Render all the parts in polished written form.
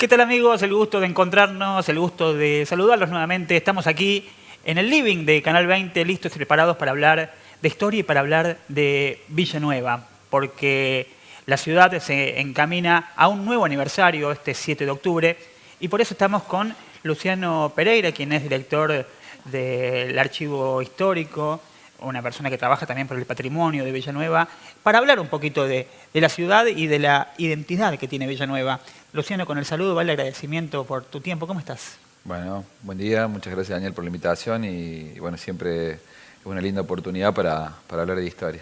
¿Qué tal, amigos? El gusto de encontrarnos, el gusto de saludarlos nuevamente. Estamos aquí en el living de Canal 20, listos y preparados para hablar de historia y para hablar de Villanueva, porque la ciudad se encamina a un nuevo aniversario este 7 de octubre y por eso estamos con Luciano Pereira, quien es director del Archivo Histórico, una persona que trabaja también por el patrimonio de Villanueva, para hablar un poquito de la ciudad y de la identidad que tiene Villanueva. Luciano, con el saludo, va el agradecimiento por tu tiempo. ¿Cómo estás? Bueno, buen día. Muchas gracias, Daniel, por la invitación y bueno, siempre es una linda oportunidad para hablar de historia.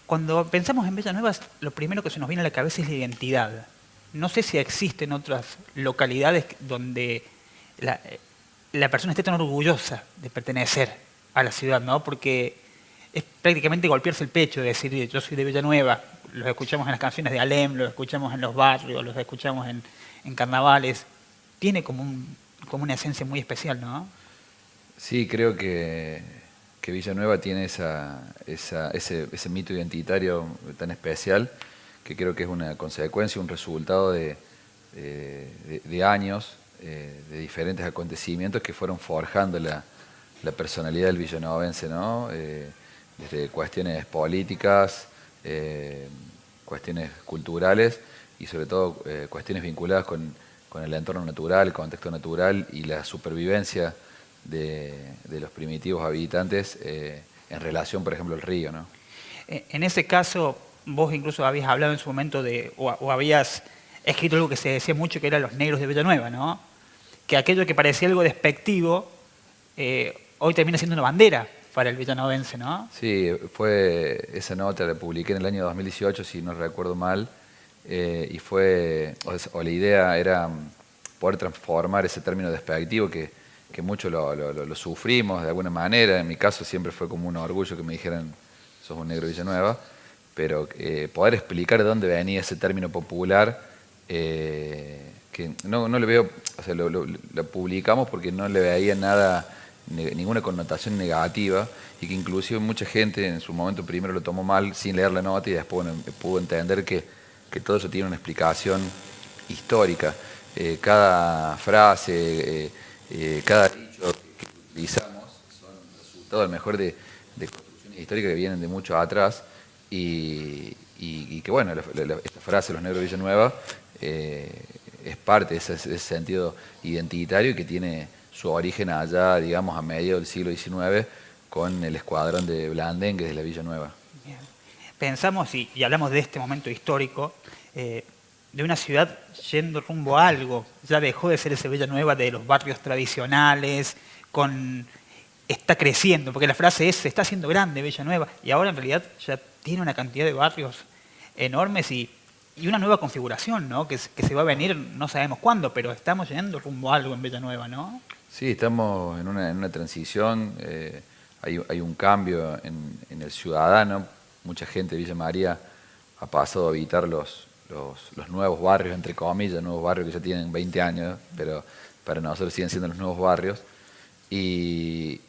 Cuando pensamos en Villanueva, lo primero que se nos viene a la cabeza es la identidad. No sé si existen otras localidades donde la persona esté tan orgullosa de pertenecer a la ciudad, ¿no? Porque es prácticamente golpearse el pecho de decir, yo soy de Villanueva. Los escuchamos en las canciones de Alem, los escuchamos en los barrios, los escuchamos en carnavales. Tiene como una esencia muy especial, ¿no? Sí, creo que Villanueva tiene ese mito identitario tan especial, que creo que es una consecuencia, un resultado de años, de diferentes acontecimientos que fueron forjando la personalidad del villanovense, ¿no? Desde cuestiones políticas, cuestiones culturales y sobre todo cuestiones vinculadas con el entorno natural, el contexto natural y la supervivencia de los primitivos habitantes en relación, por ejemplo, al río, ¿no? En ese caso, vos incluso habías hablado en su momento o habías escrito algo que se decía mucho, que eran los negros de Villanueva, ¿no? Que aquello que parecía algo despectivo, hoy termina siendo una bandera para el villanovense, ¿no? Sí, esa nota la publiqué en el año 2018, si no recuerdo mal, y la idea era poder transformar ese término despectivo que muchos lo sufrimos de alguna manera. En mi caso siempre fue como un orgullo que me dijeran, sos un negro de Villanueva, pero poder explicar de dónde venía ese término popular, que no le veo, o sea, lo publicamos porque no le veía ninguna connotación negativa y que inclusive mucha gente en su momento primero lo tomó mal sin leer la nota y después pudo entender que todo eso tiene una explicación histórica. Cada frase, cada dicho que utilizamos son resultado a lo mejor de construcciones históricas que vienen de mucho atrás y que bueno, esta frase, los negros de Villanueva, es parte de ese sentido identitario y que tiene su origen allá, digamos, a mediados del siglo XIX con el escuadrón de Blandengue de la Villanueva. Bien. Pensamos y hablamos de este momento histórico, de una ciudad yendo rumbo a algo. Ya dejó de ser ese Villanueva de los barrios tradicionales, está creciendo, porque la frase es, se está haciendo grande Villanueva, y ahora en realidad ya tiene una cantidad de barrios enormes y una nueva configuración, ¿no? Que se va a venir, no sabemos cuándo, pero estamos yendo rumbo a algo en Villanueva, ¿no? Sí, estamos en una transición, hay un cambio en el ciudadano. Mucha gente de Villa María ha pasado a habitar los nuevos barrios, entre comillas, nuevos barrios que ya tienen 20 años, pero para nosotros siguen siendo los nuevos barrios. Y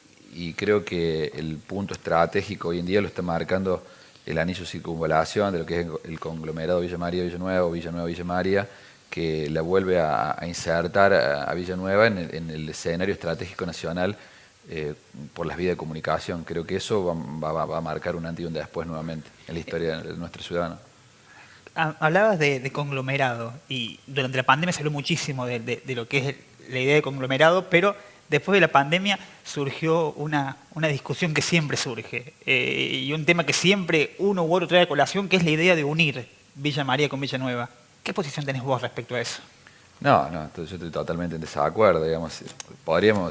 creo que el punto estratégico hoy en día lo está marcando el anillo circunvalación de lo que es el conglomerado Villa María-Villanueva o Villanueva-Villa María, que la vuelve a insertar a Villanueva en el escenario estratégico nacional por las vías de comunicación. Creo que eso va a marcar un antes y un después nuevamente en la historia de nuestra ciudad, ¿no? Hablabas de conglomerado y durante la pandemia se habló muchísimo de lo que es la idea de conglomerado, pero después de la pandemia surgió una discusión que siempre surge y un tema que siempre uno u otro trae a colación, que es la idea de unir Villa María con Villanueva. ¿Qué posición tenés vos respecto a eso? No, yo estoy totalmente en desacuerdo, digamos.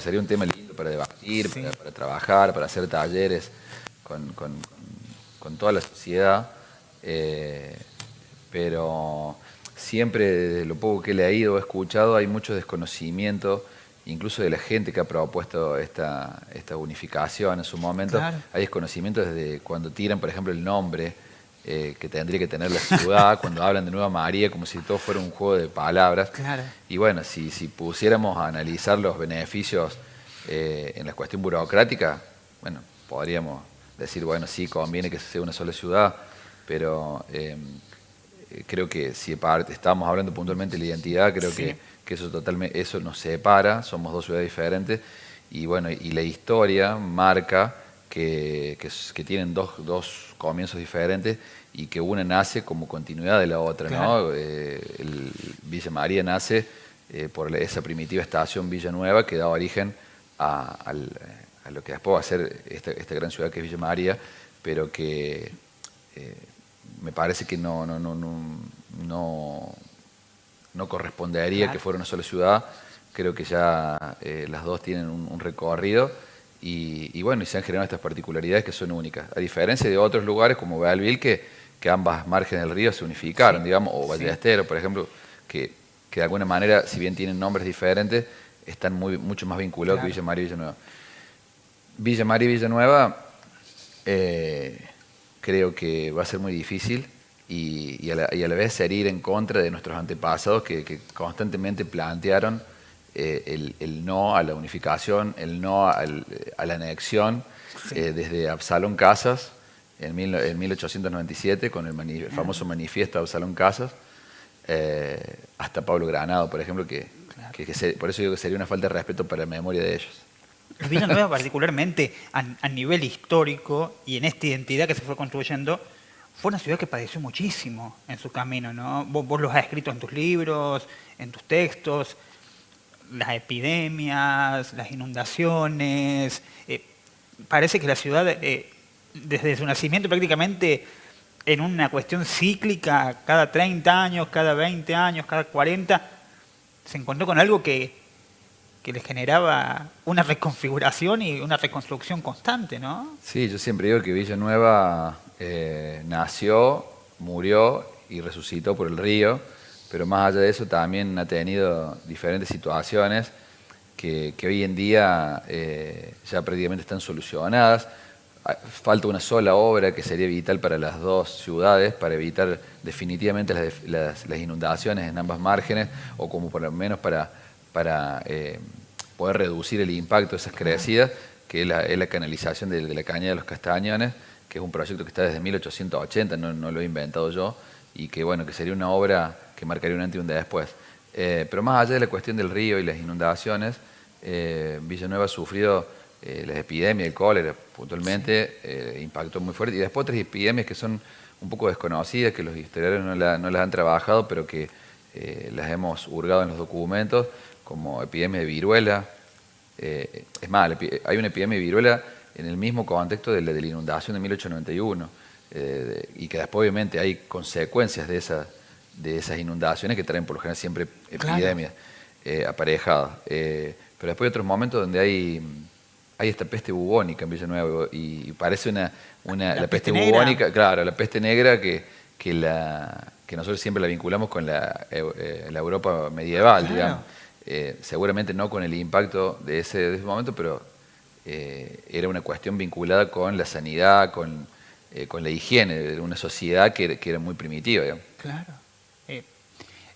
Sería un tema lindo para debatir, sí, para trabajar, para hacer talleres con toda la sociedad, pero siempre, desde lo poco que he leído o escuchado, hay mucho desconocimiento, incluso de la gente que ha propuesto esta unificación en su momento. Claro. Hay desconocimiento desde cuando tiran, por ejemplo, el nombre que tendría que tener la ciudad, cuando hablan de Nueva María, como si todo fuera un juego de palabras. Claro. Y bueno, si pusiéramos a analizar los beneficios en la cuestión burocrática, bueno, podríamos decir, bueno, sí, conviene que sea una sola ciudad, pero creo que si estábamos hablando puntualmente de la identidad, creo Sí. que eso nos separa, somos dos ciudades diferentes, y bueno, y la historia marca que tienen dos comienzos diferentes y que una nace como continuidad de la otra, Claro. ¿no? Villa María nace por esa primitiva estación Villanueva que da origen a lo que después va a ser esta gran ciudad que es Villa María, pero que eh, me parece que no correspondería que Claro. fuera una sola ciudad. Creo que ya las dos tienen un recorrido y bueno, y se han generado estas particularidades que son únicas. A diferencia de otros lugares como Belleville, que ambas márgenes del río se unificaron, Sí. digamos, o Sí. Ballester, por ejemplo, que de alguna manera, si bien tienen nombres diferentes, están mucho más vinculados que Claro. Villa María y Villanueva. Villa María y Villanueva creo que va a ser muy difícil y a la vez sería ir en contra de nuestros antepasados que constantemente plantearon el no a la unificación, el no a la anexión, Sí. desde Absalón Casas en 1897 con el famoso manifiesto de Absalón Casas, hasta Pablo Granado, por ejemplo, Claro. por eso digo que sería una falta de respeto para la memoria de ellos. Villanueva particularmente a nivel histórico y en esta identidad que se fue construyendo, fue una ciudad que padeció muchísimo en su camino, ¿no? Vos los has escrito en tus libros, en tus textos, las epidemias, las inundaciones. Parece que la ciudad, desde su nacimiento prácticamente en una cuestión cíclica, cada 30 años, cada 20 años, cada 40, se encontró con algo que les generaba una reconfiguración y una reconstrucción constante, ¿no? Sí, yo siempre digo que Villanueva nació, murió y resucitó por el río, pero más allá de eso también ha tenido diferentes situaciones que hoy en día ya prácticamente están solucionadas. Falta una sola obra que sería vital para las dos ciudades, para evitar definitivamente las inundaciones en ambas márgenes, o como por lo menos para poder reducir el impacto de esas crecidas, que es la canalización de la Cañada de los Castañones, que es un proyecto que está desde 1880, no lo he inventado yo, y que bueno, que sería una obra que marcaría un antes y un después. Pero más allá de la cuestión del río y las inundaciones, Villanueva ha sufrido las epidemias, el cólera puntualmente, impactó muy fuerte, y después otras epidemias que son un poco desconocidas, que los historiadores no las han trabajado, pero que las hemos hurgado en los documentos, como epidemia de viruela. Es más, hay una epidemia de viruela en el mismo contexto de la inundación de 1891, y que después obviamente hay consecuencias de esas inundaciones que traen por lo general siempre epidemias aparejadas. Pero después hay otros momentos donde hay esta peste bubónica en Villanueva y parece la peste negra. bubónica, claro, la peste negra que nosotros siempre la vinculamos con la Europa medieval, Claro. digamos. Seguramente no con el impacto de ese momento, pero era una cuestión vinculada con la sanidad, con la higiene de una sociedad que era muy primitiva, digamos. Claro.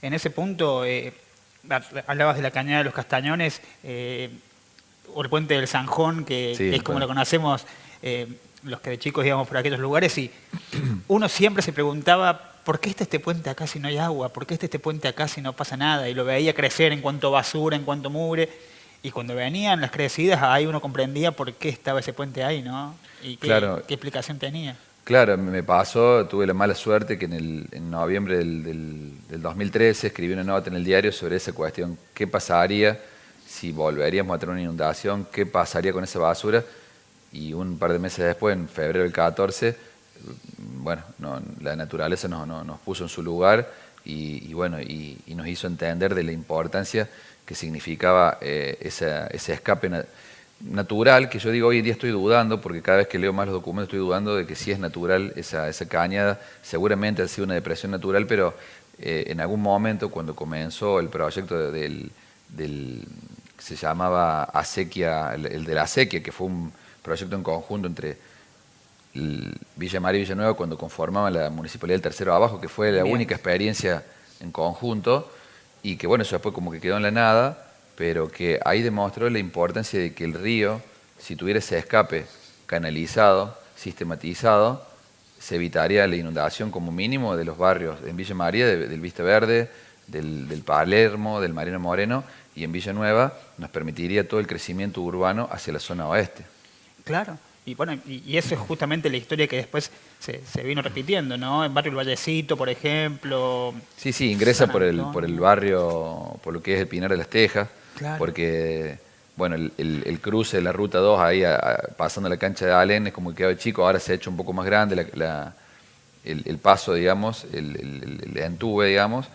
En ese punto, hablabas de la Cañada de los Castañones, o el puente del Zanjón, Sí, que es como bueno. lo conocemos los que de chicos íbamos por aquellos lugares, y uno siempre se preguntaba, ¿por qué está este puente acá si no hay agua? ¿Por qué está este puente acá si no pasa nada? Y lo veía crecer en cuanto basura, en cuanto mugre, y cuando venían las crecidas, ahí uno comprendía por qué estaba ese puente ahí, ¿no? Y Claro, qué explicación tenía. claro, me pasó, tuve la mala suerte que en noviembre del 2013 escribí una nota en el diario sobre esa cuestión. ¿Qué pasaría si volveríamos a tener una inundación? ¿Qué pasaría con esa basura? Y un par de meses después, en febrero del 14, bueno, la naturaleza nos puso en su lugar y bueno, y nos hizo entender de la importancia que significaba ese escape natural, que yo digo hoy en día estoy dudando, porque cada vez que leo más los documentos estoy dudando de que si es natural esa cañada. Seguramente ha sido una depresión natural, pero en algún momento cuando comenzó el proyecto que se llamaba Acequia, el de la Acequia, que fue un proyecto en conjunto entre Villa María y Villanueva cuando conformaban la Municipalidad del Tercero Abajo, que fue la Bien. única experiencia en conjunto, y que bueno, eso después como que quedó en la nada, pero que ahí demostró la importancia de que el río, si tuviera ese escape canalizado, sistematizado, se evitaría la inundación como mínimo de los barrios en Villa María, del Vista Verde, del Palermo, del Mariano Moreno, y en Villanueva nos permitiría todo el crecimiento urbano hacia la zona oeste. Claro. Y bueno, y eso es justamente la historia que después se vino repitiendo, ¿no? En Barrio El Vallecito, por ejemplo. Sí, sí, ingresa San por el Antonio. barrio, por lo que es el Pinar de las Tejas, Claro. porque, bueno, el cruce de la Ruta 2 ahí, pasando la cancha de Alén, es como que quedaba chico, ahora se ha hecho un poco más grande el paso, digamos, el entube, digamos,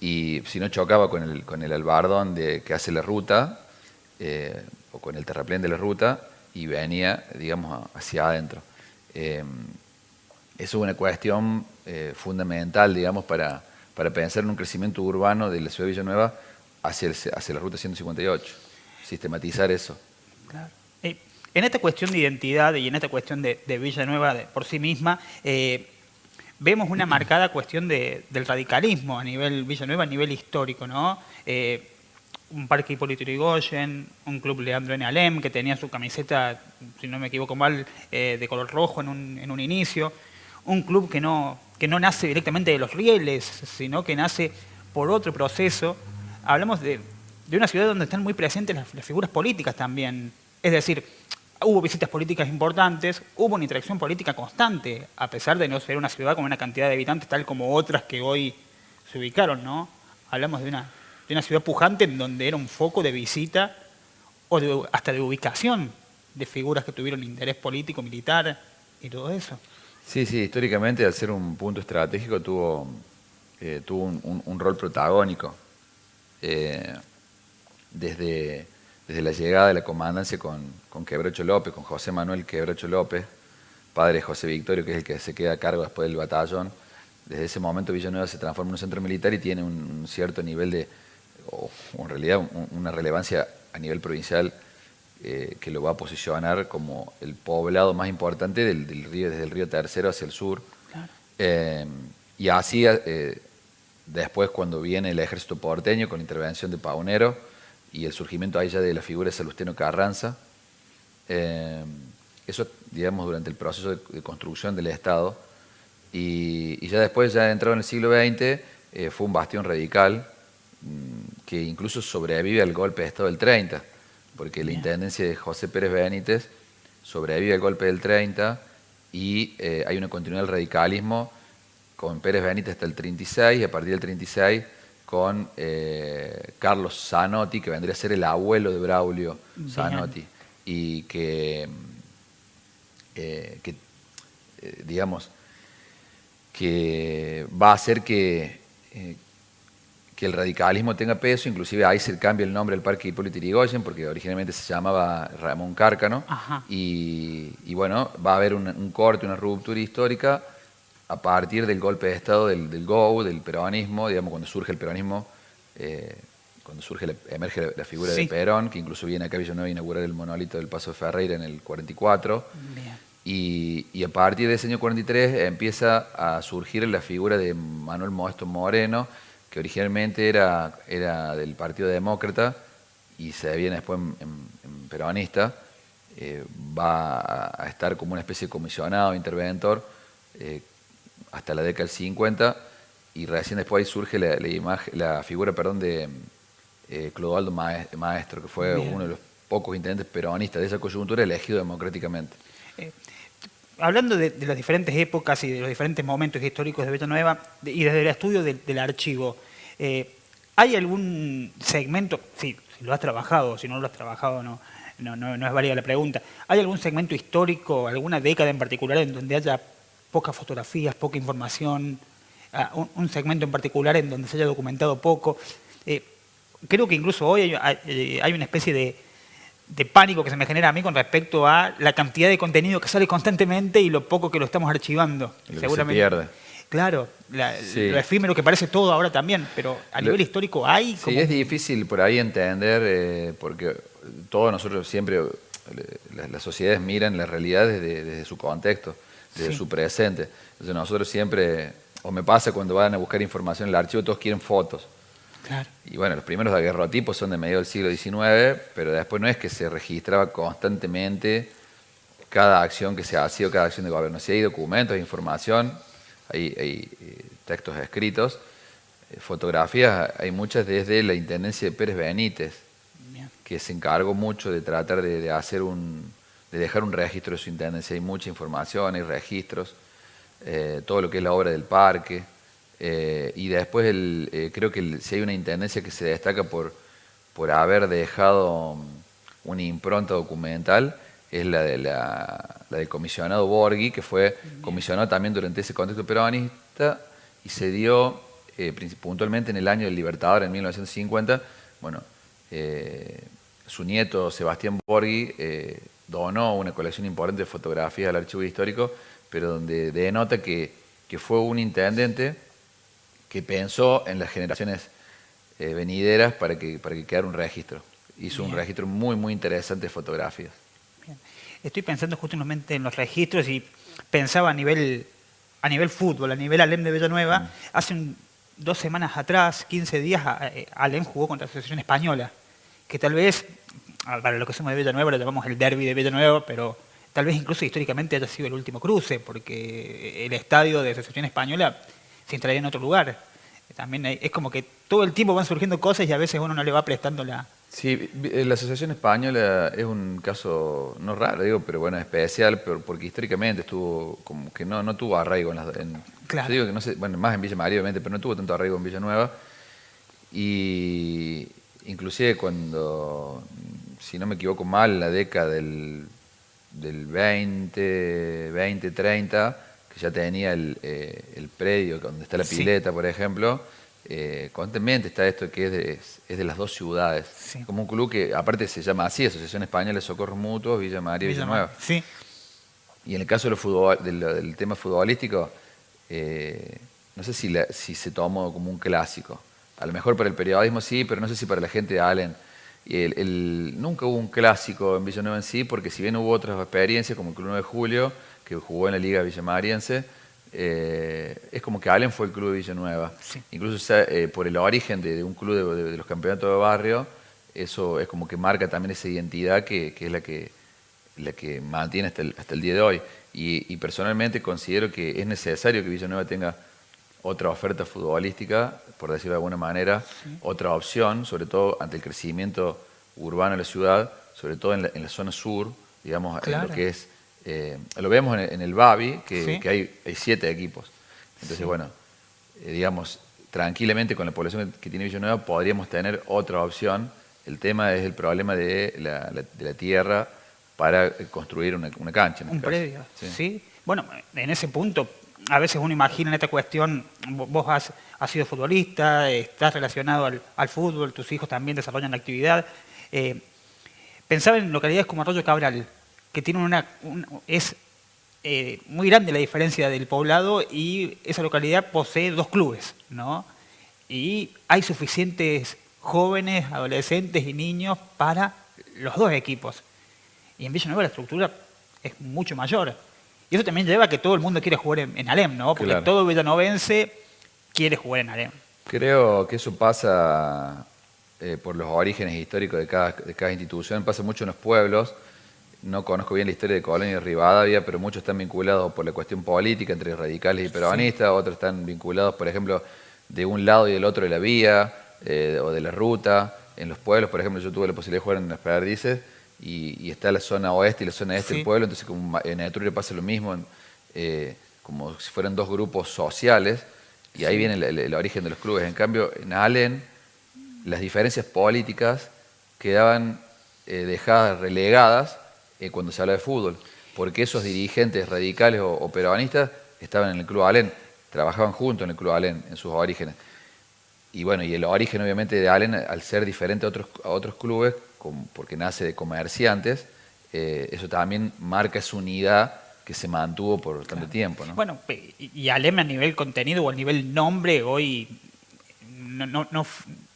y si no chocaba con el albardón que hace la ruta, o con el terraplén de la ruta, y venía, digamos, hacia adentro. Eso es una cuestión fundamental, digamos, para pensar en un crecimiento urbano de la ciudad de Villanueva hacia la ruta 158. Sistematizar eso. Claro. En esta cuestión de identidad y en esta cuestión de Villanueva por sí misma, vemos una marcada cuestión del radicalismo a nivel Villanueva, a nivel histórico, ¿no? Un parque Hipólito Yrigoyen, un club Leandro N. Alem, que tenía su camiseta, si no me equivoco mal, de color rojo en un inicio. Un club que no nace directamente de los rieles, sino que nace por otro proceso. Hablamos de una ciudad donde están muy presentes las figuras políticas también. Es decir, hubo visitas políticas importantes, hubo una interacción política constante, a pesar de no ser una ciudad con una cantidad de habitantes tal como otras que hoy se ubicaron, ¿no? Hablamos de una ciudad pujante en donde era un foco de visita o hasta de ubicación de figuras que tuvieron interés político, militar y todo eso. Sí, sí, históricamente al ser un punto estratégico tuvo un rol protagónico. Desde la llegada de la comandancia con Quebracho López, con José Manuel Quebracho López, padre de José Victorio, que es el que se queda a cargo después del batallón. Desde ese momento Villanueva se transforma en un centro militar y tiene un cierto nivel o en realidad una relevancia a nivel provincial que lo va a posicionar como el poblado más importante del río, desde el río Tercero hacia el sur. Claro. Y así, después cuando viene el ejército porteño con intervención de Paunero y el surgimiento ahí ya de la figura de Salustiano Carranza, eso, digamos, durante el proceso de construcción del Estado, y ya después, ya entrado en el siglo XX, fue un bastión radical que incluso sobrevive al golpe de Estado del 30, porque la intendencia de José Pérez Benítez sobrevive al golpe del 30 y hay una continuidad del radicalismo con Pérez Benítez hasta el 36 y a partir del 36 con Carlos Zanotti, que vendría a ser el abuelo de Braulio Zanotti, y digamos, que va a hacer que el radicalismo tenga peso, inclusive ahí se cambia el nombre del Parque Hipólito Yrigoyen, porque originalmente se llamaba Ramón Cárcano, y bueno, va a haber un corte, una ruptura histórica a partir del golpe de Estado del GOU, del peronismo, digamos, cuando surge el peronismo, cuando emerge la figura de Perón, que incluso viene acá a Villanueva a inaugurar el monolito del Paso de Ferreira en el 44. Bien. Y a partir de ese año 43 empieza a surgir la figura de Manuel Modesto Moreno, que originalmente era del Partido Demócrata y se viene después en peronista. Va a estar como una especie de comisionado, interventor, hasta la década del 50, y recién después ahí surge la figura de Clodoaldo Maestro, que fue uno de los pocos intendentes peronistas de esa coyuntura elegido democráticamente. Hablando de las diferentes épocas y de los diferentes momentos históricos de Villanueva y desde el estudio del archivo, ¿hay algún segmento, si lo has trabajado, si no lo has trabajado no es válida la pregunta, ¿hay algún segmento histórico, alguna década en particular en donde haya pocas fotografías, poca información, un segmento en particular en donde se haya documentado poco? Creo que incluso hoy hay una especie de pánico que se me genera a mí con respecto a la cantidad de contenido que sale constantemente y lo poco que lo estamos archivando. Lo seguramente. Que se pierde. Claro, lo efímero que parece todo ahora también, pero a nivel histórico hay... Sí, es difícil por ahí entender, porque todos nosotros siempre, las sociedades miran la realidad desde su contexto, desde su presente. Entonces nosotros siempre, o me pasa cuando van a buscar información en el archivo, todos quieren fotos. Claro. Y bueno, los primeros daguerrotipos son de mediados del siglo XIX, pero después no es que se registraba constantemente cada acción que se ha sido, cada acción de gobierno. Si hay documentos, información, hay textos escritos, fotografías, hay muchas desde la Intendencia de Pérez Benítez, Bien. que se encargó mucho de tratar de hacer de dejar un registro de su intendencia. Hay mucha información, hay registros, todo lo que es la obra del parque. Y después creo que si hay una intendencia que se destaca por haber dejado una impronta documental, es la del comisionado Borghi, que fue comisionado también durante ese contexto peronista y se dio puntualmente en el año del Libertador, en 1950. Bueno, su nieto Sebastián Borghi donó una colección importante de fotografías al archivo histórico, pero donde denota que fue un intendente que pensó en las generaciones venideras para que quedara un registro. Hizo un registro muy, muy interesante de fotografías. Bien. Estoy pensando justamente en los registros y pensaba a nivel fútbol, a nivel Alem de Villanueva. Hace 2 semanas atrás, 15 días, Alem jugó contra la Asociación Española, que tal vez, para lo que somos de Villanueva, lo llamamos el derbi de Villanueva, pero tal vez incluso históricamente haya sido el último cruce, porque el estadio de Asociación Española se instalaría en otro lugar. También es como que todo el tiempo van surgiendo cosas y a veces uno no le va prestando la... Sí, la Asociación Española es un caso, no raro, digo, pero bueno, especial, porque históricamente estuvo como que no tuvo arraigo Claro. Yo digo que no sé, bueno, más en Villa María obviamente, pero no tuvo tanto arraigo en Villanueva. Y inclusive cuando, si no me equivoco mal, la década del 20, 30, que ya tenía el predio donde está la pileta, por ejemplo, constantemente está esto que es de las dos ciudades. Sí. Como un club que aparte se llama así, Asociación Española de Socorros Mutuos, Villa María, Villanueva. Sí. Y en el caso del tema futbolístico, no sé si se tomó como un clásico. A lo mejor para el periodismo sí, pero no sé si para la gente de Allen. Nunca hubo un clásico en Villanueva en sí, porque si bien hubo otras experiencias, como el Club 9 de Julio, que jugó en la Liga Villamariense, es como que Allen fue el club de Villanueva. Sí. Incluso por el origen de un club de los campeonatos de barrio, eso es como que marca también esa identidad que es la que mantiene hasta el día de hoy. Y personalmente considero que es necesario que Villanueva tenga otra oferta futbolística, por decirlo de alguna manera, otra opción, sobre todo ante el crecimiento urbano de la ciudad, sobre todo en la zona sur, digamos, Claro. en lo que es... lo vemos en el Babi, que Sí. hay 7 equipos. Entonces, bueno, digamos, tranquilamente con la población que tiene Villanueva podríamos tener otra opción. El tema es el problema de la tierra para construir una cancha. Un predio, sí. Bueno, en ese punto, a veces uno imagina en esta cuestión, vos has sido futbolista, estás relacionado al fútbol, tus hijos también desarrollan la actividad. Pensaba en localidades como Arroyo Cabral, que tienen es muy grande la diferencia del poblado y esa localidad posee 2 clubes, ¿no? Y hay suficientes jóvenes, adolescentes y niños para los 2 equipos. Y en Villanueva la estructura es mucho mayor. Y eso también lleva a que todo el mundo quiere jugar en Alem, ¿no? Porque Claro. todo villanovense quiere jugar en Alem. Creo que eso pasa por los orígenes históricos de cada institución, pasa mucho en los pueblos. No conozco bien la historia de Colonia y Rivadavia, pero muchos están vinculados por la cuestión política entre radicales y peronistas, otros están vinculados, por ejemplo, de un lado y del otro de la vía o de la ruta. En los pueblos, por ejemplo, yo tuve la posibilidad de jugar en Las Perdices y está la zona oeste y la zona este del pueblo, entonces como en Etruria pasa lo mismo, como si fueran 2 grupos sociales, y ahí viene el origen de los clubes. En cambio, en Allen, las diferencias políticas quedaban dejadas relegadas cuando se habla de fútbol, porque esos dirigentes radicales o peronistas estaban en el Club Allen, trabajaban juntos en el Club Allen, en sus orígenes. Y bueno, y el origen obviamente de Allen, al ser diferente a otros clubes, porque nace de comerciantes, eso también marca esa unidad que se mantuvo por tanto tiempo, ¿no? Bueno, y Alem a nivel contenido o a nivel nombre, hoy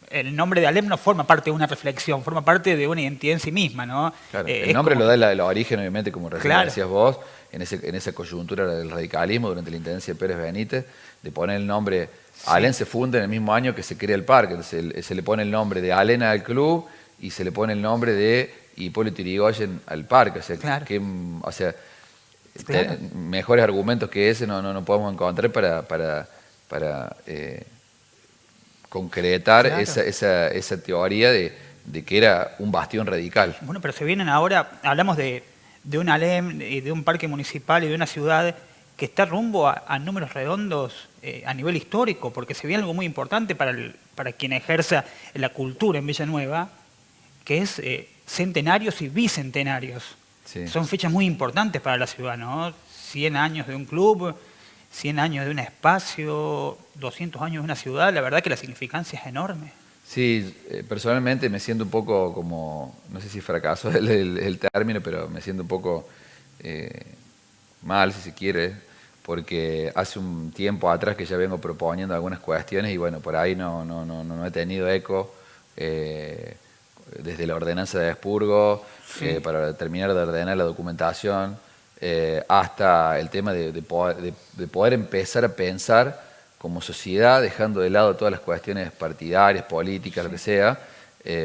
el nombre de Alem no forma parte de una reflexión, forma parte de una identidad en sí misma, ¿no? Claro, el nombre lo da el origen, obviamente, como recién Claro. decías vos, en esa coyuntura del radicalismo durante la intendencia de Pérez Benítez, de poner el nombre... Allen se funda en el mismo año que se crea el parque, entonces se le pone el nombre de Allen al club y se le pone el nombre de y Hipólito Yrigoyen al parque. O sea, Claro. Claro. Mejores argumentos que ese no podemos encontrar para concretar Claro. esa teoría de que era un bastión radical. Bueno, pero se vienen ahora, hablamos de un ALEM, y de un parque municipal y de una ciudad que está rumbo a números redondos a nivel histórico, porque se viene algo muy importante para quien ejerza la cultura en Villanueva, que es centenarios y bicentenarios. Sí. Son fechas muy importantes para la ciudad, ¿no? 100 años de un club, 100 años de un espacio, 200 años de una ciudad, la verdad que la significancia es enorme. Sí, personalmente me siento un poco como, no sé si fracaso es el término, pero me siento un poco mal, si se quiere, porque hace un tiempo atrás que ya vengo proponiendo algunas cuestiones y bueno, por ahí no he tenido eco, desde la ordenanza de Expurgo, Sí. para terminar de ordenar la documentación, hasta el tema de poder empezar a pensar como sociedad, dejando de lado todas las cuestiones partidarias, políticas, lo que sea,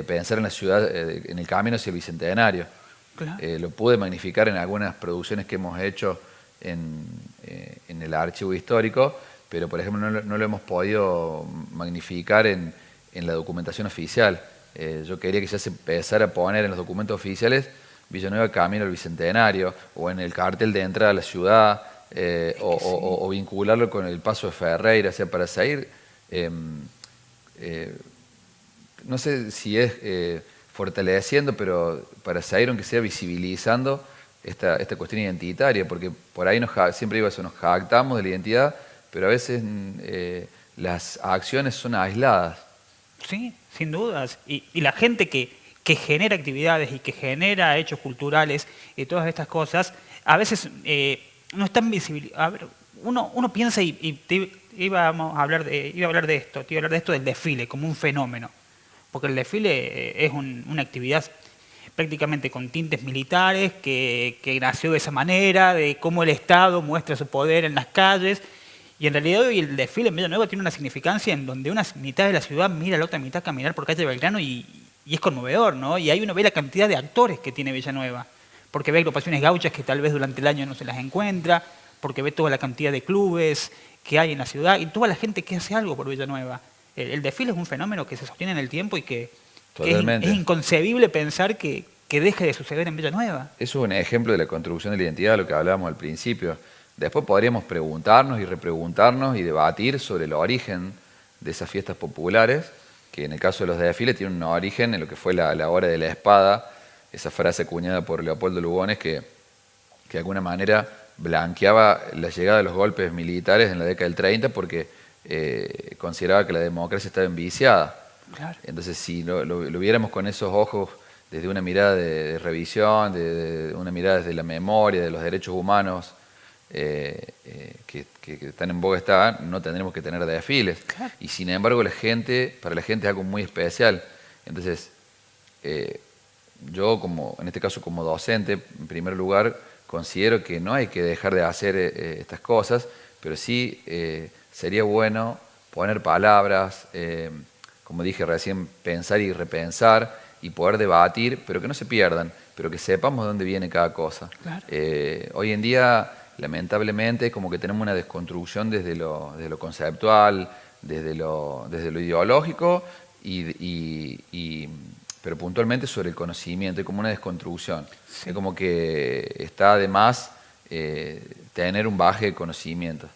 pensar en la ciudad, en el camino hacia el Bicentenario. Claro. Lo pude magnificar en algunas producciones que hemos hecho en el archivo histórico, pero por ejemplo no lo hemos podido magnificar en la documentación oficial. Yo quería que ya se empezara a poner en los documentos oficiales Villanueva camino al Bicentenario, o en el cartel de entrada a la ciudad, o vincularlo con el paso de Ferreira, o sea, para seguir, no sé si es fortaleciendo, pero para seguir, aunque sea visibilizando esta cuestión identitaria, porque por ahí siempre digo eso, nos jactamos de la identidad, pero a veces las acciones son aisladas. Sí, sin dudas. Y la gente que genera actividades y que genera hechos culturales y todas estas cosas, a veces no están visibles. A ver, uno piensa iba a hablar de esto del desfile como un fenómeno, porque el desfile es una actividad prácticamente con tintes militares que nació de esa manera, de cómo el Estado muestra su poder en las calles. Y en realidad hoy el desfile en Villanueva tiene una significancia en donde una mitad de la ciudad mira a la otra mitad caminar por calle Belgrano y es conmovedor, ¿no? Y ahí uno ve la cantidad de actores que tiene Villanueva, porque ve agrupaciones gauchas que tal vez durante el año no se las encuentra, porque ve toda la cantidad de clubes que hay en la ciudad y toda la gente que hace algo por Villanueva. El desfile es un fenómeno que se sostiene en el tiempo y que es inconcebible pensar que deje de suceder en Villanueva. Eso es un ejemplo de la construcción de la identidad, lo que hablábamos al principio. Después podríamos preguntarnos y repreguntarnos y debatir sobre el origen de esas fiestas populares, que en el caso de los desfiles tienen un origen en lo que fue la hora de la espada, esa frase acuñada por Leopoldo Lugones que de alguna manera blanqueaba la llegada de los golpes militares en la década del 30 porque consideraba que la democracia estaba enviciada. Claro. Entonces, si lo viéramos con esos ojos, desde una mirada de revisión, de una mirada desde la memoria, de los derechos humanos, que están en boga, no tendremos que tener desfiles. Claro. Y sin embargo para la gente es algo muy especial. Entonces, yo en este caso como docente, en primer lugar, considero que no hay que dejar de hacer estas cosas, pero sí sería bueno poner palabras, como dije recién, pensar y repensar y poder debatir, pero que no se pierdan, pero que sepamos de dónde viene cada cosa. Claro. Hoy en día, lamentablemente, como que tenemos una desconstrucción desde lo conceptual, desde lo ideológico, pero puntualmente sobre el conocimiento, hay como una desconstrucción. Sí. Es como que está de más tener un bagaje de conocimiento.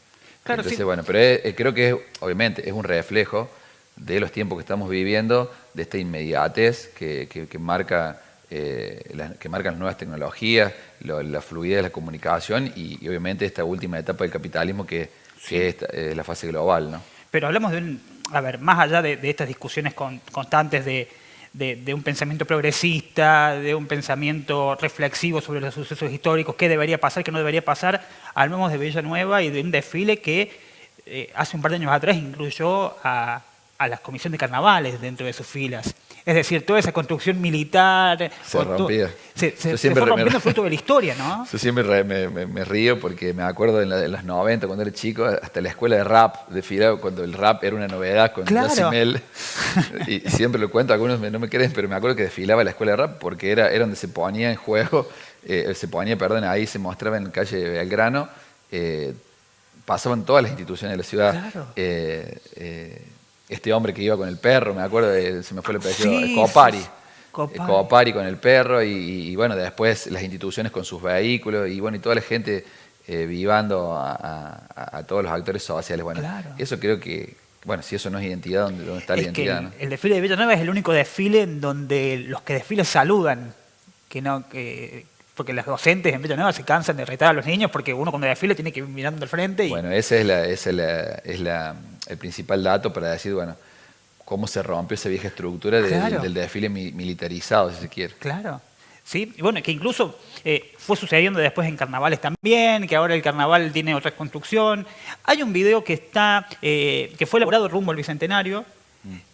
Claro, entonces, sí. bueno, pero creo que obviamente es un reflejo de los tiempos que estamos viviendo, de esta inmediatez que marcan las nuevas tecnologías, la fluidez de la comunicación y obviamente esta última etapa del capitalismo que es la fase global, ¿no? Pero hablamos más allá de estas discusiones constantes de un pensamiento progresista, de un pensamiento reflexivo sobre los sucesos históricos, qué debería pasar, qué no debería pasar, hablamos de Villanueva y de un desfile que hace un par de años atrás incluyó a las comisiones de carnavales dentro de sus filas. Es decir, toda esa construcción militar... Se rompía. Se fue rompiendo fruto de la historia, ¿no? Yo siempre me río porque me acuerdo en los 90, cuando era chico, hasta la escuela de rap desfilaba cuando el rap era una novedad con Yacimel. Y siempre lo cuento, algunos no me creen, pero me acuerdo que desfilaba la escuela de rap porque era donde se ponía en juego, ahí se mostraba en calle Belgrano, pasaban todas las instituciones de la ciudad. Claro. Este hombre que iba con el perro, me acuerdo, se me fue el apellido, Sí, Copari. Copari Con el perro y bueno, después las instituciones con sus vehículos y bueno, y toda la gente vivando a todos los actores sociales. Bueno, claro. Eso creo que, bueno, si eso no es identidad, ¿dónde está la identidad? ¿No? El desfile de Villanueva es el único desfile en donde los que desfilan saludan, porque los docentes en Villanueva se cansan de retar a los niños porque uno cuando desfila tiene que ir mirando al frente. Bueno, ese es el principal dato para decir, bueno, cómo se rompió esa vieja estructura del desfile militarizado, si se quiere. Claro. Sí, y bueno, que incluso fue sucediendo después en carnavales también, que ahora el carnaval tiene otra construcción. Hay un video que fue elaborado rumbo al Bicentenario,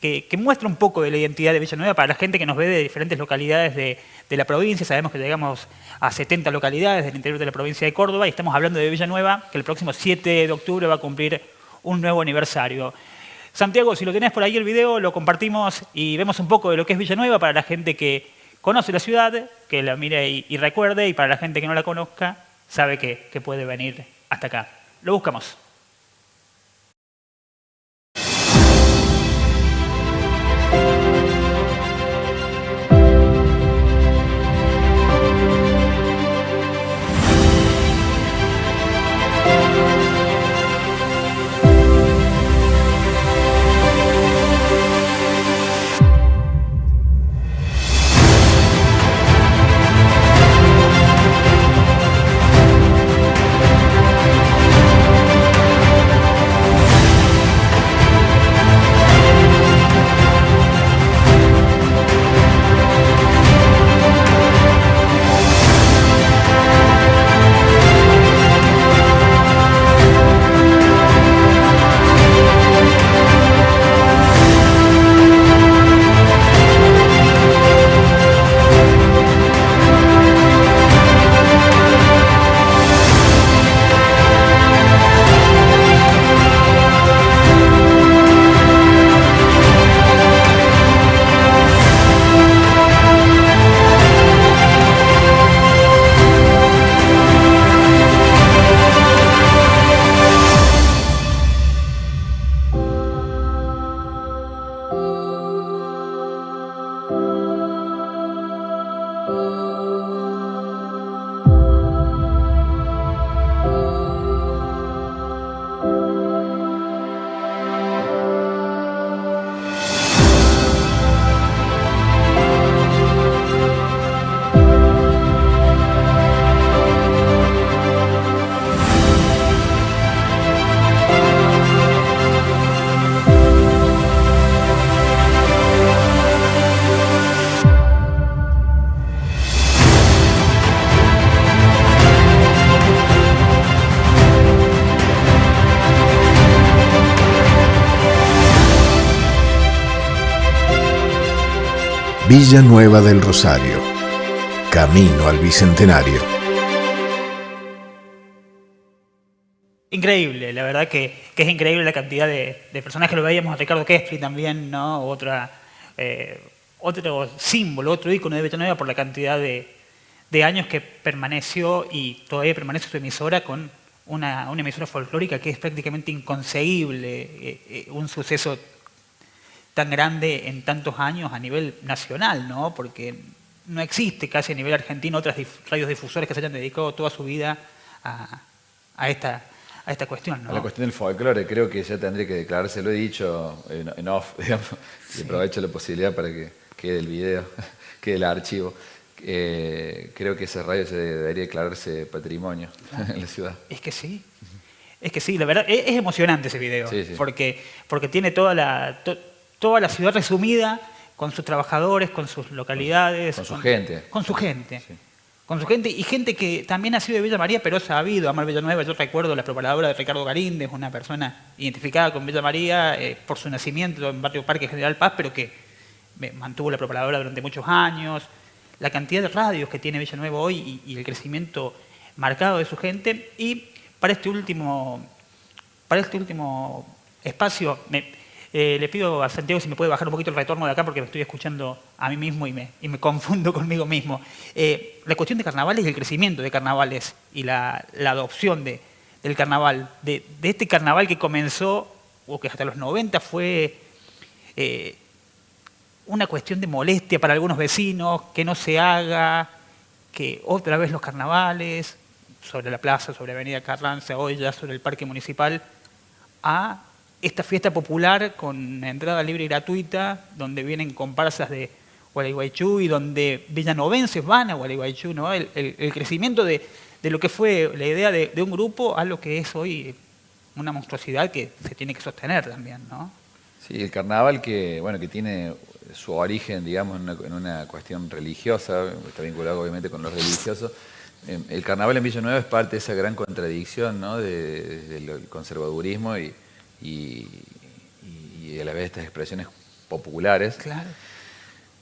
que muestra un poco de la identidad de Villanueva para la gente que nos ve de diferentes localidades de la provincia. Sabemos que llegamos a 70 localidades del interior de la provincia de Córdoba y estamos hablando de Villanueva, que el próximo 7 de octubre va a cumplir un nuevo aniversario. Santiago, si lo tenés por ahí el video, lo compartimos y vemos un poco de lo que es Villanueva para la gente que conoce la ciudad, que la mire y recuerde, y para la gente que no la conozca, sabe que puede venir hasta acá. Lo buscamos. Villanueva del Rosario, camino al Bicentenario. Increíble, la verdad que es increíble la cantidad de personas que lo veíamos a Ricardo Kespri también, ¿no? Otro símbolo, otro ícono de Villanueva por la cantidad de años que permaneció y todavía permanece su emisora con una emisora folclórica que es prácticamente inconcebible, un suceso tan grande en tantos años a nivel nacional, ¿no? Porque no existe casi a nivel argentino otras radiodifusores que se hayan dedicado toda su vida a esta cuestión, ¿no? A la cuestión del folclore, creo que ya tendría que declararse, lo he dicho en off, digamos, y aprovecho la posibilidad para que quede el video, quede el archivo. Creo que esa radio se debería declararse patrimonio en la ciudad. Es que sí, la verdad, es emocionante ese video, sí. Porque tiene toda la ciudad resumida, con sus trabajadores, con sus localidades. Con su gente. Con su gente. Sí. Con su gente y gente que también ha sido de Villa María, pero ha sabido amar Villanueva. Yo recuerdo la preparadora de Ricardo Garíndez, una persona identificada con Villa María por su nacimiento en Barrio Parque General Paz, pero que mantuvo la preparadora durante muchos años, la cantidad de radios que tiene Villanueva hoy y el crecimiento marcado de su gente. Y para este último espacio, le pido a Santiago si me puede bajar un poquito el retorno de acá porque me estoy escuchando a mí mismo y me confundo conmigo mismo. La cuestión de carnavales y el crecimiento de carnavales y la adopción del carnaval, de este carnaval que comenzó, o que hasta los 90 fue una cuestión de molestia para algunos vecinos, que no se haga, que otra vez los carnavales, sobre la plaza, sobre Avenida Carranza, hoy ya sobre el Parque Municipal, a esta fiesta popular con entrada libre y gratuita, donde vienen comparsas de Gualeguaychú y donde villanovenses van a Gualeguaychú, ¿no? El crecimiento de lo que fue la idea de un grupo a lo que es hoy una monstruosidad que se tiene que sostener también, ¿no? Sí, el carnaval que tiene su origen, digamos, en una cuestión religiosa, está vinculado obviamente con lo religioso. El carnaval en Villanueva es parte de esa gran contradicción, ¿no? del conservadurismo y a la vez estas expresiones populares, claro,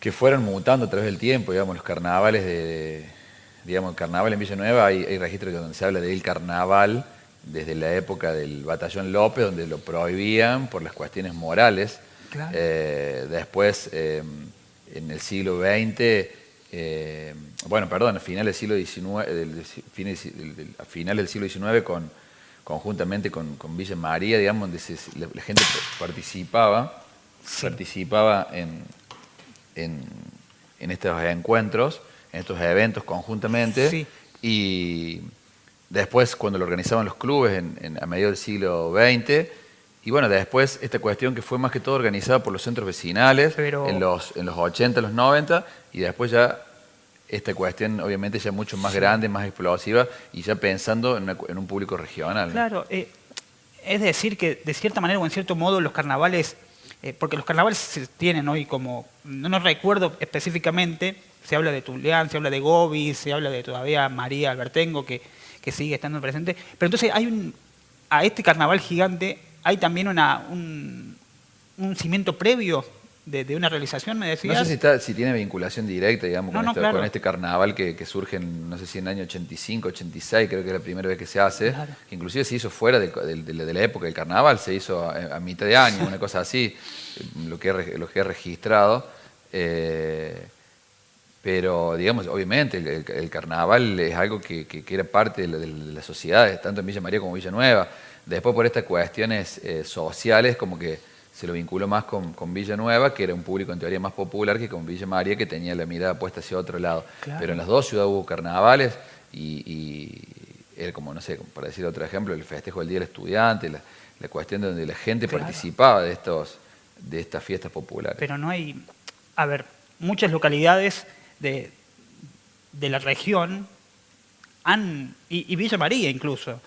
que fueron mutando a través del tiempo. Digamos, los carnavales el carnaval en Villanueva, hay registros donde se habla del carnaval desde la época del Batallón López, donde lo prohibían por las cuestiones morales. claro. Después, en el siglo XX, a final del siglo XIX, a final del siglo XIX, conjuntamente con Villa María, digamos, donde la gente participaba en estos encuentros, en estos eventos conjuntamente. Sí. Y después, cuando lo organizaban los clubes a mediados del siglo XX, y bueno, después esta cuestión que fue más que todo organizada por los centros vecinales en los 80, los 90, y después ya esta cuestión obviamente ya mucho más grande, más explosiva, y ya pensando en un público regional. Claro, es decir que de cierta manera o en cierto modo los carnavales, porque los carnavales se tienen hoy como, no recuerdo específicamente, se habla de Tuleán, se habla de Gobi, se habla de todavía María Albertengo, que sigue estando presente, pero entonces a este carnaval gigante hay también un cimiento previo de una realización, me decías. No sé si tiene vinculación directa, digamos, claro, con este carnaval que surge en, no sé si en el año 85, 86, creo que es la primera vez que se hace, claro, que inclusive se hizo fuera de la época del carnaval, se hizo a mitad de año, una cosa así, lo que he registrado. Pero, digamos, obviamente el carnaval es algo que era parte de las sociedades, tanto en Villa María como Villanueva. Después, por estas cuestiones sociales, como que se lo vinculó más con Villanueva, que era un público en teoría más popular, que con Villa María, que tenía la mirada puesta hacia otro lado. Claro. Pero en las dos ciudades hubo carnavales y era como, no sé, para decir otro ejemplo, el festejo del Día del Estudiante, la cuestión de donde la gente claro, participaba de estas fiestas populares. Pero no hay, a ver, muchas localidades de la región y Villa María incluso,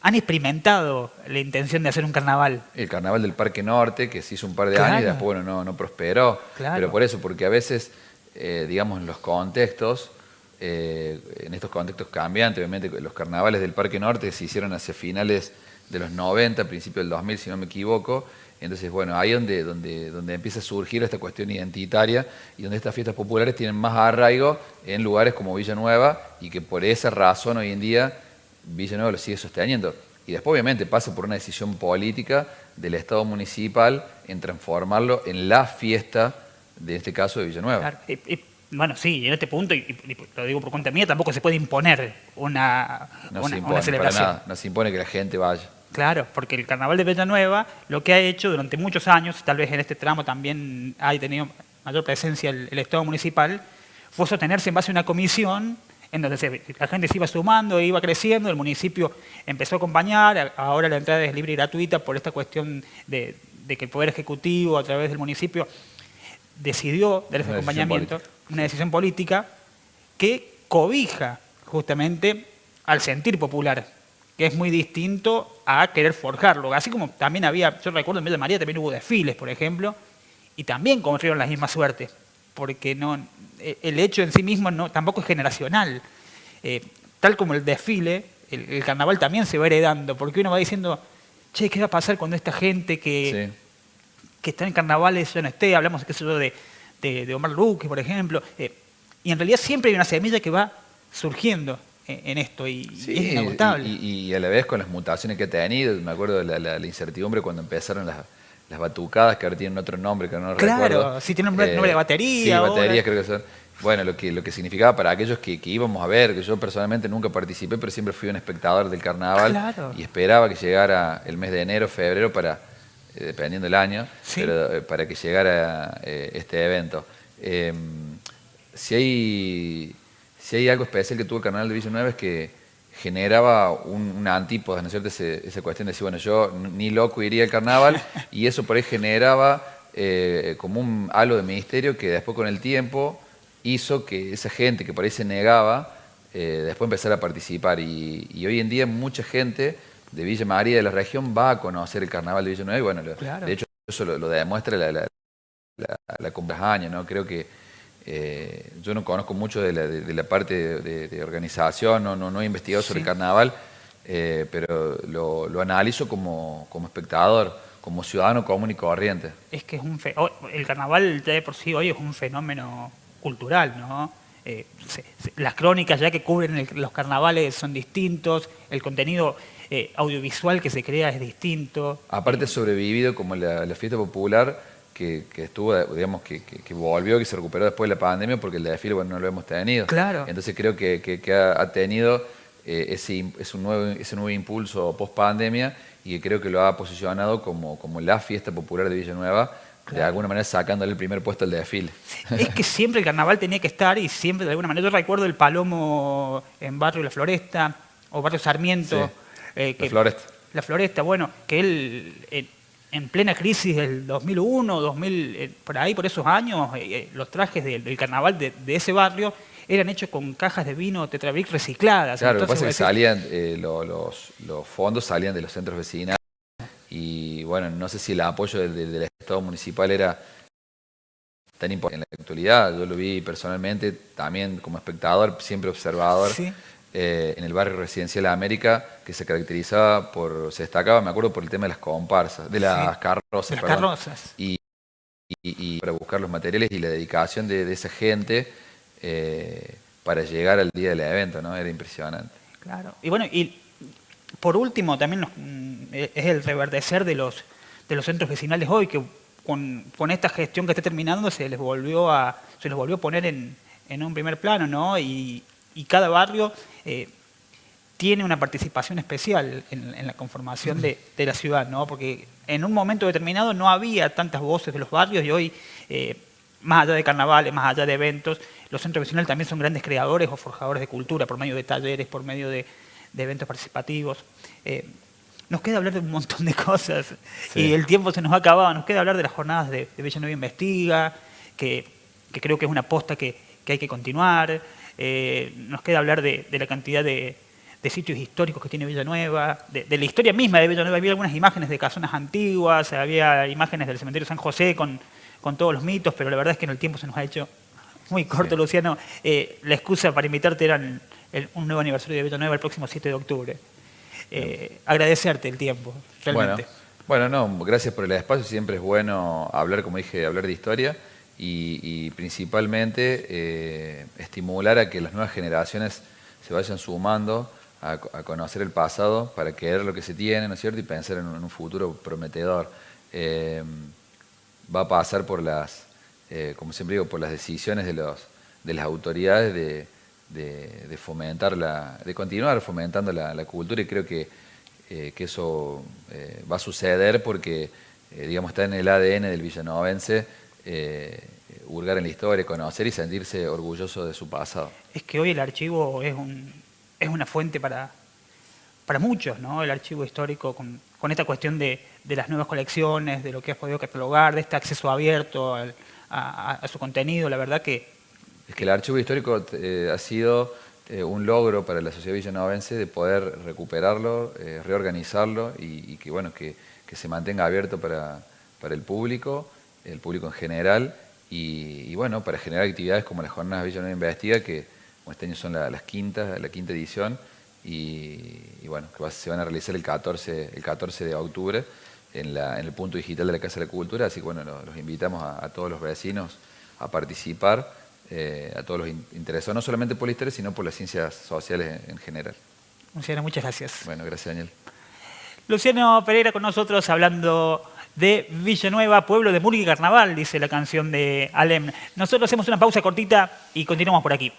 han experimentado la intención de hacer un carnaval. El carnaval del Parque Norte, que se hizo un par de claro, años y después no prosperó. Claro. Pero por eso, porque a veces, digamos, en los contextos, en estos contextos cambiantes, obviamente los carnavales del Parque Norte se hicieron hacia finales de los 90, principios del 2000, si no me equivoco. Entonces, bueno, ahí donde empieza a surgir esta cuestión identitaria y donde estas fiestas populares tienen más arraigo en lugares como Villanueva y que por esa razón hoy en día Villanueva lo sigue sosteniendo. Y después obviamente pasa por una decisión política del Estado municipal en transformarlo en la fiesta, de este caso de Villanueva. Claro. Bueno, sí, y en este punto, y lo digo por cuenta mía, tampoco se puede imponer una celebración. Para nada, no se impone que la gente vaya. Claro, porque el carnaval de Villanueva lo que ha hecho durante muchos años, tal vez en este tramo también ha tenido mayor presencia el Estado municipal, fue sostenerse en base a una comisión en donde la gente se iba sumando, iba creciendo, el municipio empezó a acompañar, ahora la entrada es libre y gratuita por esta cuestión de que el Poder Ejecutivo a través del municipio decidió dar ese acompañamiento, una decisión política que cobija justamente al sentir popular, que es muy distinto a querer forjarlo. Así como también había, yo recuerdo en Villa María también hubo desfiles, por ejemplo, y también corrieron la misma suerte, porque el hecho en sí mismo tampoco es generacional. Tal como el desfile, el carnaval también se va heredando, porque uno va diciendo, che, ¿qué va a pasar cuando esta gente que está en carnavales ya no esté? Hablamos, qué sé yo, de de Omar Luque, por ejemplo. Y en realidad siempre hay una semilla que va surgiendo en esto y Sí, es inagotable. y a la vez con las mutaciones que ha tenido, me acuerdo de la incertidumbre cuando empezaron las batucadas, que ahora tienen otro nombre que no recuerdo. Claro, sí tiene un nombre de batería. Sí, ahora. baterías creo que son. Bueno, lo que significaba para aquellos que íbamos a ver, que yo personalmente nunca participé, pero siempre fui un espectador del carnaval. Claro. Y esperaba que llegara el mes de enero, febrero, dependiendo del año, Sí. pero para que llegara este evento. Si hay algo especial que tuvo el carnaval de Villanueva es que generaba una antípoda, ¿no es cierto? Esa cuestión de decir, bueno, yo ni loco iría al carnaval, y eso por ahí generaba como un halo de misterio que después con el tiempo hizo que esa gente que por ahí se negaba, después empezara a participar. Y hoy en día mucha gente de Villa María, de la región, va a conocer el carnaval de Villanueva, y bueno, Claro. de hecho eso lo demuestra la Cumpleaños, ¿no? Creo que yo no conozco mucho de la parte de organización, no he investigado sobre el carnaval, pero lo analizo como espectador, como ciudadano común y corriente. Es que es el carnaval ya de por sí hoy es un fenómeno cultural, ¿no? Las crónicas ya que cubren los carnavales son distintos, el contenido audiovisual que se crea es distinto. Aparte sobrevivido como la fiesta popular que estuvo, digamos, que volvió, que se recuperó después de la pandemia, porque el desfile, bueno, no lo hemos tenido. Claro. Entonces creo que ha tenido ese nuevo impulso post-pandemia, y que creo que lo ha posicionado como la fiesta popular de Villanueva, de alguna manera sacándole el primer puesto al desfile. Es que siempre el carnaval tenía que estar y siempre de alguna manera. Yo recuerdo el Palomo en Barrio La Floresta o Barrio Sarmiento. Sí, La Floresta. La Floresta, bueno, que él en plena crisis del 2001, 2000, por ahí, por esos años, los trajes del carnaval de ese barrio eran hechos con cajas de vino Tetrabric recicladas. Claro, Entonces, lo que pasa es que salían, los fondos salían de los centros vecinales, y bueno, no sé si el apoyo del Estado municipal era tan importante en la actualidad. Yo lo vi personalmente, también como espectador, siempre observador. Sí. En el barrio residencial América, que se caracterizaba se destacaba, me acuerdo, por el tema de las comparsas, de las carrozas. De las carrozas. Y para buscar los materiales y la dedicación de esa gente para llegar al día del evento, ¿no? Era impresionante. Claro. Y bueno, y por último, también es el reverdecer de los centros vecinales hoy, que con esta gestión que está terminando se les volvió a poner en un primer plano, ¿no? Y cada barrio tiene una participación especial en la conformación de la ciudad, ¿no? Porque en un momento determinado no había tantas voces de los barrios, y hoy, más allá de carnavales, más allá de eventos, los centros vecinales también son grandes creadores o forjadores de cultura por medio de talleres, por medio de eventos participativos. Nos queda hablar de un montón de cosas, sí. Y el tiempo se nos ha acabado. Nos queda hablar de las jornadas de Villanueva Investiga, que creo que es una aposta que hay que continuar. Nos queda hablar de la cantidad de sitios históricos que tiene Villanueva, de la historia misma de Villanueva. Había algunas imágenes de casonas antiguas, había imágenes del cementerio San José con todos los mitos, pero la verdad es que en el tiempo se nos ha hecho muy corto, sí. Luciano. La excusa para invitarte era un nuevo aniversario de Villanueva el próximo 7 de octubre. Agradecerte el tiempo, realmente. Bueno, no, gracias por el espacio. Siempre es bueno hablar, como dije, hablar de historia, y principalmente estimular a que las nuevas generaciones se vayan sumando a conocer el pasado para querer lo que se tiene, ¿no es cierto? Y pensar en un futuro prometedor. Va a pasar por como siempre digo, por las decisiones de las autoridades de continuar fomentando la cultura, y creo que eso va a suceder porque digamos, está en el ADN del villanovense hurgar en la historia, conocer y sentirse orgulloso de su pasado. Es que hoy el archivo es una fuente para muchos, ¿no? El archivo histórico con esta cuestión de las nuevas colecciones, de lo que has podido catalogar, de este acceso abierto a su contenido. La verdad que... Es que el archivo histórico ha sido un logro para la sociedad villanovense de poder recuperarlo, reorganizarlo, y que, bueno, que se mantenga abierto para el público en general, y bueno, para generar actividades como las jornadas Villanueva Investiga, que este año son la quinta edición, y bueno, que se van a realizar el 14 de octubre en el punto digital de la Casa de la Cultura. Así que bueno, los invitamos a todos los vecinos a participar a todos los interesados, no solamente por la historia, sino por las ciencias sociales en general. Luciano, muchas gracias. Bueno, gracias, Daniel. Luciano Pereira con nosotros hablando de Villanueva, pueblo de murga y carnaval, dice la canción de Alem. Nosotros hacemos una pausa cortita y continuamos por aquí.